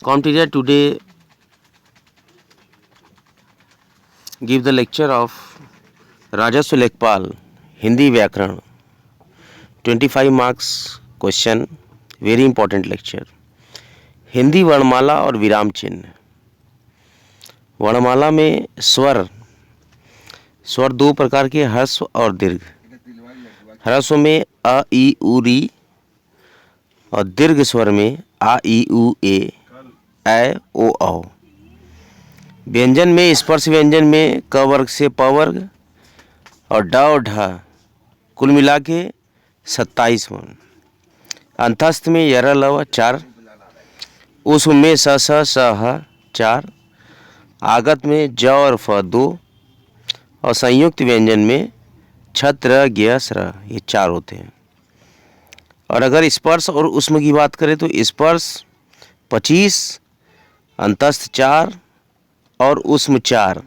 Comteria today give the lecture of Rajaswa Lekpal, Hindi Vyakaran, 25 marks question, very important lecture. Hindi वर्णमाला और विराम चिन्ह। वर्णमाला में स्वर दो प्रकार के, ह्रस्व और दीर्घ। ह्रस्व में अ ई उ री और दीर्घ स्वर में आ ई उ ए ओ औ। व्यंजन में स्पर्श व्यंजन में क वर्ग से प वर्ग और ड और ढ कुल मिला के 27 वर्ण। अंतस्थ में यर लव 4, उस में स स ह 4, आगत में ज और फ 2 और संयुक्त व्यंजन में छत्र ज्ञ स्र, ये 4 होते हैं। और अगर स्पर्श और उष्म की बात करें तो स्पर्श 25, अंतस्थ 4 और उष्म 4,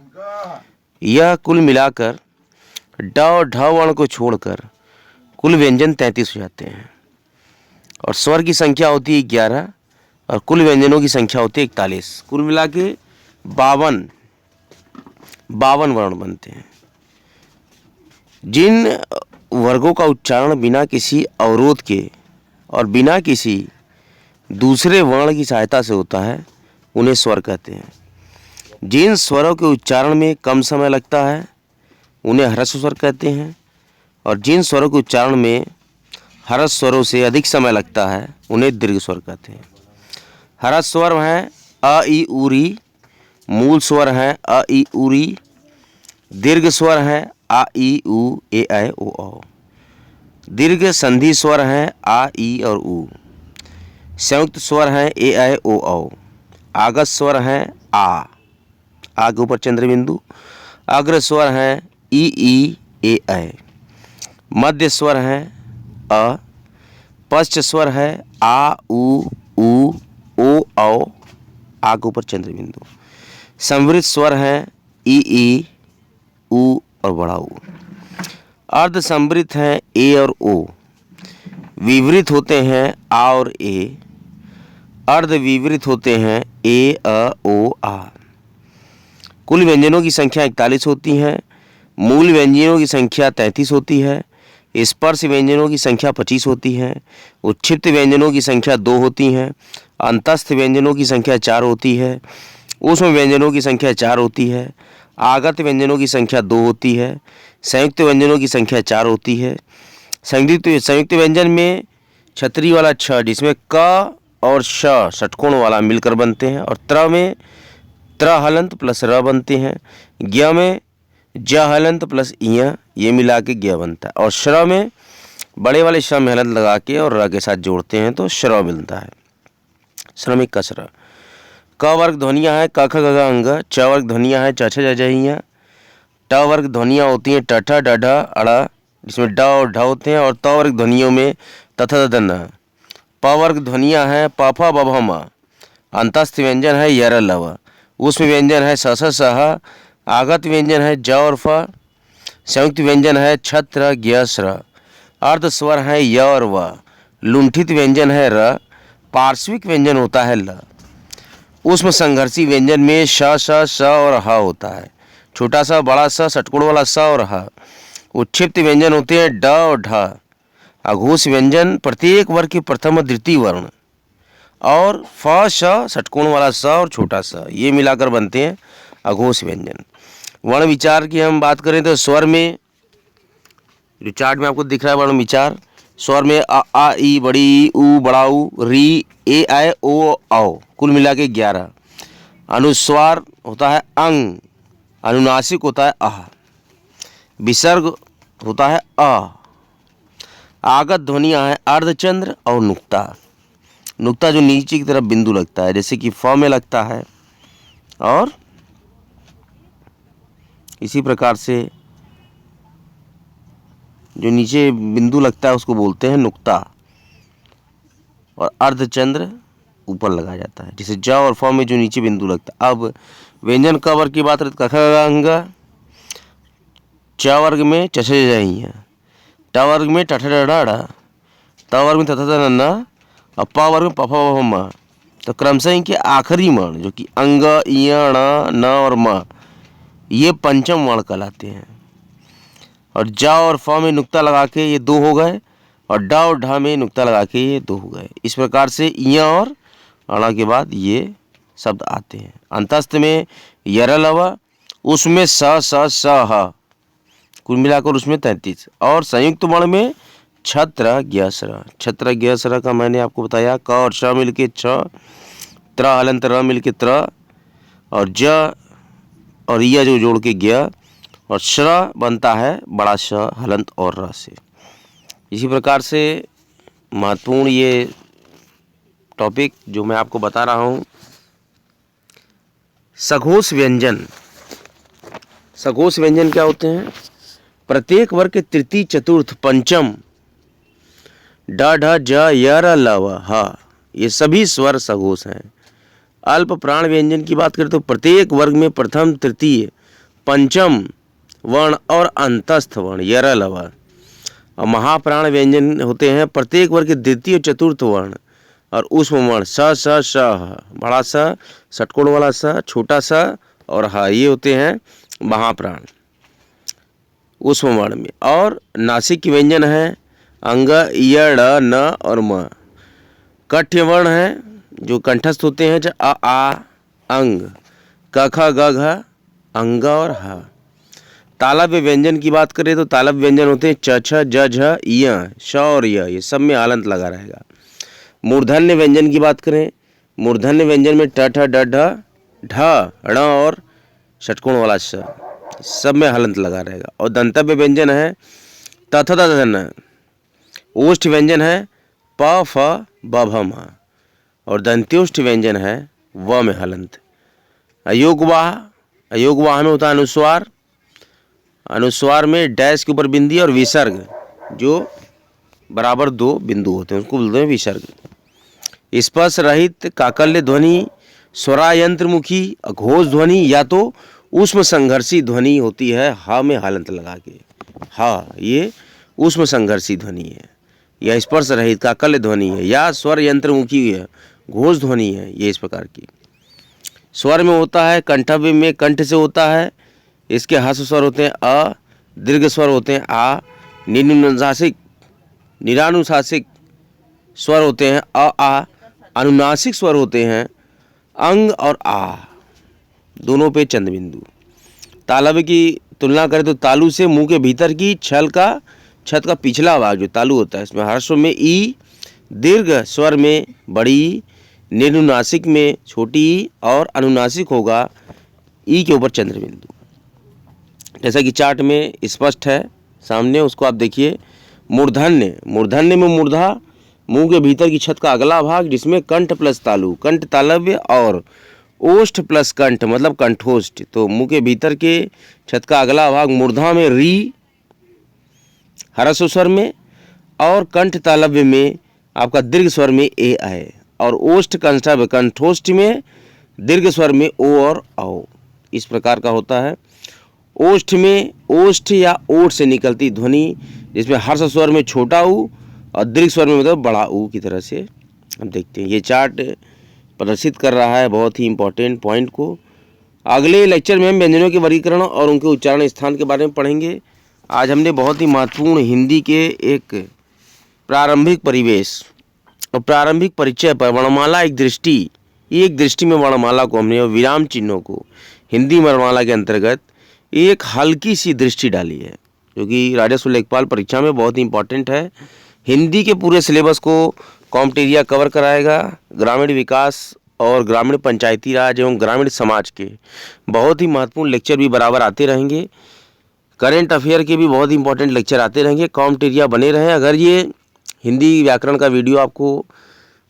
यह कुल मिलाकर ड और ढ वर्ण को छोड़कर कुल व्यंजन 33 हो जाते हैं। और स्वर की संख्या होती है 11 और कुल व्यंजनों की संख्या होती है 41। कुल मिला के 52 वर्ण बनते हैं। जिन वर्गों का उच्चारण बिना किसी अवरोध के और बिना किसी दूसरे वर्ण की सहायता से होता है उन्हें स्वर कहते हैं। जिन स्वरों के उच्चारण में कम समय लगता है उन्हें ह्रस्व स्वर कहते हैं और जिन स्वरों के उच्चारण में ह्रस्व स्वरों से अधिक समय लगता है उन्हें दीर्घ स्वर कहते हैं। ह्रस्व स्वर हैं अ ई उ री, मूल स्वर हैं अ ई उ री, दीर्घ स्वर हैं आ ई उ ए ओ औ। दीर्घ संधि स्वर हैं आ ई और उ। संयुक्त स्वर हैं ए ओ औ। आगत स्वर हैं आ के ऊपर चंद्र बिंदु। अग्र स्वर हैं ई ए। मध्य स्वर हैं अ। पश्च स्वर है आ उ ओ औ, आ के ऊपर चंद्र बिंदु। संवृत स्वर हैं ई उ और बड़ा ऊ। अर्ध संवृत हैं ए और ओ। विवृत होते हैं आ और ए। अर्ध विवृत होते हैं ए अ ओ आ। कुल व्यंजनों की संख्या 41 होती है। मूल व्यंजनों की संख्या 33 होती है। स्पर्श व्यंजनों की संख्या 25 होती है। उच्छिष्ट व्यंजनों की संख्या 2 होती है। अंतस्थ व्यंजनों की संख्या 4 होती है। उष्म व्यंजनों की संख्या 4 होती है। आगत व्यंजनों की संख्या 2 होती है। संयुक्त व्यंजनों की संख्या 4 होती है। संयुक्त व्यंजन में छतरी वाला छ, जिसमें क और श षटकोण वाला मिलकर बनते हैं। और त्र में त्र हलंत प्लस र बनते हैं। ज्ञ में ज हलंत प्लस इय, ये मिला के ज्ञ बनता है। और श्र में बड़े वाले श में हलंत लगा के और र के साथ जोड़ते हैं तो श्र मिलता है। श्रमिक कसर। क वर्ग ध्वनियाँ हैं क ख ग घ अंग। च वर्ग ध्वनियाँ हैं च छ ज झ ञ। ट वर्ग ध्वनियाँ होती हैं ट ठ ड ढ अड़, जिसमें ड और ढ होते हैं। और त वर्ग ध्वनियों में त थ द ध न। प वर्ग ध्वनियाँ हैं प फ ब भ म। अंतस्थ व्यंजन है यर लव। उष्म व्यंजन है स स स ह। आगत व्यंजन है ज और फ। संयुक्त व्यंजन है छत्र ज्ञ स्र। अर्ध स्वर है य और व। लुंठित व्यंजन है र। पार्श्विक व्यंजन होता है ल। उष्म संघर्षी व्यंजन में श श स और ह होता है। छोटा सा बड़ा सा षटकोण वाला स और ह। उच्छिष्ट व्यंजन होते हैं ड और ढ। अघोष व्यंजन प्रत्येक वर्ग के प्रथम और द्वितीय वर्ण। और फ श षटकोण वाला स और छोटा सा, ये मिलाकर बनते हैं अघोष व्यंजन। वर्ण विचार की हम बात करें तो स्वर में जो चार्ट में आपको दिख रहा है वर्ण विचार, स्वर में अ आ ई बड़ी ई, उ बड़ा ऊ, री ए ओ औ, कुल मिला के 11। अनुस्वार होता है अंग। अनुनासिक होता है अह। विसर्ग होता है अ। आगत ध्वनियाँ हैं अर्धचंद्र और नुक्ता। नुक्ता जो नीचे की तरफ बिंदु लगता है, जैसे कि फ में लगता है, और इसी प्रकार से जो नीचे बिंदु लगता है उसको बोलते हैं नुक्ता। और अर्धचंद्र ऊपर लगाया जाता है, जैसे ज और फ में जो नीचे बिंदु लगता है। अब व्यंजन क वर्ग की बात करें तो क ख ग घ अंग। च वर्ग में च छ ज ञ। ट वर्ग में ट ठ ड ढ ड़। त वर्ग में त थ द न न। और प वर्ग में प फ ब भ म। तो क्रमशः इनके आखिरी वर्ण जो कि अंग, इय, ण, न और म, ये पंचम वर्ण कहलाते हैं। और ज और फ में नुक्ता लगा के ये 2 हो गए, और ड और ढ में नुक्ता लगा के ये 2 हो गए। इस प्रकार से इय और अण के बाद ये शब्द आते हैं। अंतस्थ में यर लव, उसमें स स ह, कुल मिलाकर उसमें 33। और संयुक्त वर्ण में छत्र ज्ञ छत्र ज्ञ का मैंने आपको बताया। क और श मिलके छ, त्र हलंत र मिलके त्र, और ज और य जो जोड़ के ज्ञ, और श्र बनता है बड़ा श हलंत और र से। इसी प्रकार से महत्वपूर्ण ये टॉपिक जो मैं आपको बता रहा हूँ, सघोष व्यंजन। सघोष व्यंजन क्या होते हैं? प्रत्येक वर्ग के तृतीय, चतुर्थ, पंचम ड ढ ज य र ल व ह, ये सभी स्वर सघोष हैं। अल्प प्राण व्यंजन की बात करें तो प्रत्येक वर्ग में प्रथम, तृतीय, पंचम वर्ण और अंतस्थ वर्ण य र ल व। और महाप्राण व्यंजन होते हैं प्रत्येक वर्ग के द्वितीय और चतुर्थ वर्ण और ऊष्म वर्ण स स श ह, बड़ा स, षटकोण वाला स, छोटा सा और ह, ये होते हैं महाप्राण ऊष्म वर्ण में। और नासिक के व्यंजन है अंग, य, ड़, न और म। कठ्य वर्ण है जो कंठस्थ होते हैं, अ, आ, अंग, क, ख, ग, घ, अंग और ह। तालव्य व्यंजन की बात करें तो तालव्य व्यंजन होते हैं च, छ, ज, झ, य, श और य, ये सब में हलंत लगा रहेगा। मूर्धन्य व्यंजन की बात करें, मूर्धन्य व्यंजन में ट, ठ, ड, ढ, ढ, ण और षटकोण वाला श, सब में हलंत लगा रहेगा। और दंतव्य व्यंजन है त, थ, द, न। ओष्ठ व्यंजन है प, फ, ब, भ, म। और दंत्योष्ठ व्यंजन है व में हलंत। अयोगवाह, अयोगवाह में होता है अनुस्वार, अनुस्वार में डैश के ऊपर बिंदी और विसर्ग जो बराबर 2 बिंदु होते हैं उसको बोलते हैं विसर्ग। स्पर्श रहित काकल्य ध्वनि स्वरायंत्रमुखी घोष ध्वनि या तो ऊष्म संघर्षी ध्वनि होती है ह में हलंत लगा के, ह ये ऊष्म संघर्षी ध्वनि है, या स्पर्श रहित काकल्य ध्वनि है, या स्वर यंत्रमुखी है, घोष ध्वनि है, ये इस प्रकार की। स्वर में होता है कंठव्य में कंठ से होता है, इसके हर्ष स्वर होते हैं अ, दीर्घ स्वर होते हैं आ, निरानुनासिक स्वर होते हैं अ, आ, अनुनासिक स्वर होते हैं अंग और आ, दोनों पे चंद्र बिंदु। तालव्य की तुलना करें तो तालु से मुंह के भीतर की छत का पिछला भाग जो तालु होता है, इसमें हर्ष में ई, दीर्घ स्वर में बड़ी, निरानुनासिक में छोटी ई और अनुनासिक होगा ई के ऊपर चंद्र बिंदु। जैसा कि चार्ट में स्पष्ट है सामने, उसको आप देखिए। मूर्धन्य, मूर्धन्य में मूर्धा मुंह के भीतर की छत का अगला भाग जिसमें कंठ प्लस तालु, कंठ तालव्य, और ओष्ठ प्लस कंठ मतलब कंठोष्ठ। तो मुंह के भीतर के छत का अगला भाग मूर्धा में री हर्ष स्वर में, और कंठ तालव्य में आपका दीर्घ स्वर में ए है, और ओष्ठ कंठोष्ठ में दीर्घ स्वर में ओ और औ, इस प्रकार का होता है। ओष्ठ में ओष्ठ या ओठ से निकलती ध्वनि जिसमें हर्ष स्वर में छोटा ऊ और दीर्घ स्वर में मतलब बड़ा ऊ की तरह से हम देखते हैं। ये चार्ट प्रदर्शित कर रहा है बहुत ही इंपॉर्टेंट पॉइंट को। अगले लेक्चर में हम व्यंजनों के वर्गीकरण और उनके उच्चारण स्थान के बारे में पढ़ेंगे। आज हमने बहुत ही महत्वपूर्ण हिंदी के एक प्रारंभिक परिवेश और प्रारंभिक परिचय पर वर्णमाला एक दृष्टि में वर्णमाला को हमने और विराम चिन्हों को हिंदी वर्णमाला के अंतर्गत एक हल्की सी दृष्टि डाली है, जो कि राजस्व लेखपाल परीक्षा में बहुत ही इंपॉर्टेंट है। हिंदी के पूरे सिलेबस को कॉम्प्टेरिया कवर कराएगा। ग्रामीण विकास और ग्रामीण पंचायती राज एवं ग्रामीण समाज के बहुत ही महत्वपूर्ण लेक्चर भी बराबर आते रहेंगे। करेंट अफेयर के भी बहुत इंपॉर्टेंट लेक्चर आते रहेंगे। कॉम्प्टेरिया बने रहें। अगर ये हिंदी व्याकरण का वीडियो आपको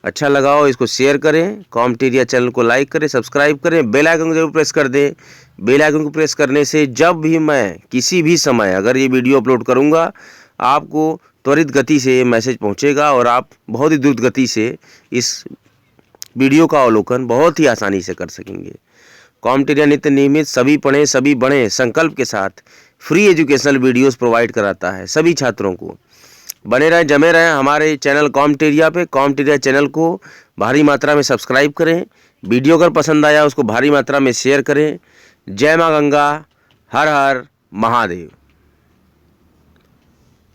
अच्छा लगा हो, इसको शेयर करें, कॉम्प्टेरिया चैनल को लाइक करें, सब्सक्राइब करें, बेल आइकन को जरूर प्रेस कर दें। बेल आइकन को प्रेस करने से जब भी मैं किसी भी समय अगर ये वीडियो अपलोड करूँगा, आपको त्वरित गति से मैसेज पहुँचेगा और आप बहुत ही द्रुत गति से इस वीडियो का अवलोकन बहुत ही आसानी से कर सकेंगे। कॉम्प्टेरिया नित्य नियमित सभी पढ़ें सभी बढ़ें संकल्प के साथ फ्री एजुकेशनल वीडियोस प्रोवाइड कराता है सभी छात्रों को। बने रहें, जमे रहें हमारे चैनल कॉमेटेरिया पे। कॉमेटेरिया चैनल को भारी मात्रा में सब्सक्राइब करें। वीडियो अगर पसंद आया उसको भारी मात्रा में शेयर करें। जय माँ गंगा, हर हर महादेव।